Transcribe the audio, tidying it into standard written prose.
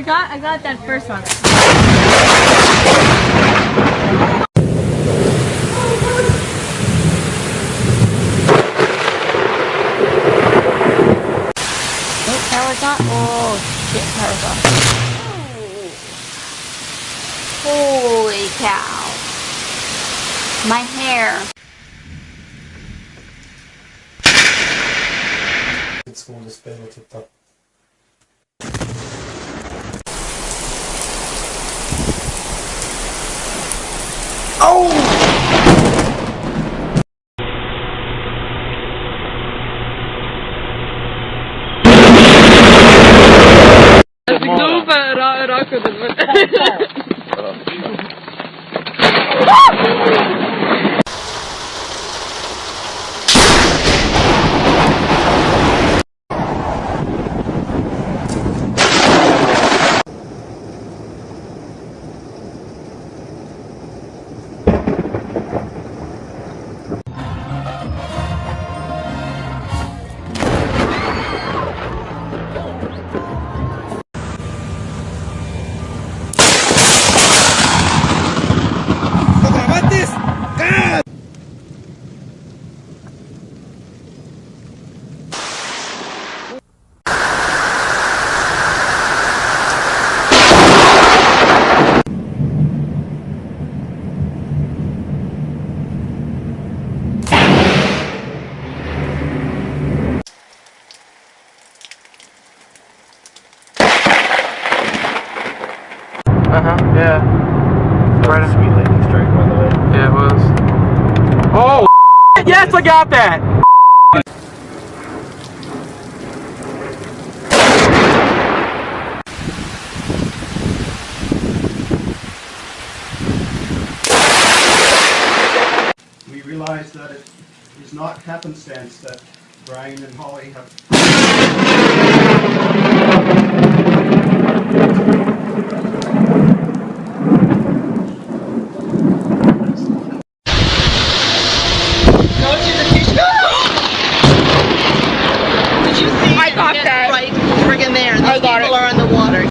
got that first one. Oh, power's on. Oh shit, power's off. Holy cow. My hair. Секунду спело типа. Оу! Yeah. Right. Sweet lightning strike, by the way. Yeah, it was. Oh! Yes, I got that! We realize that it is not happenstance that Brian and Holly have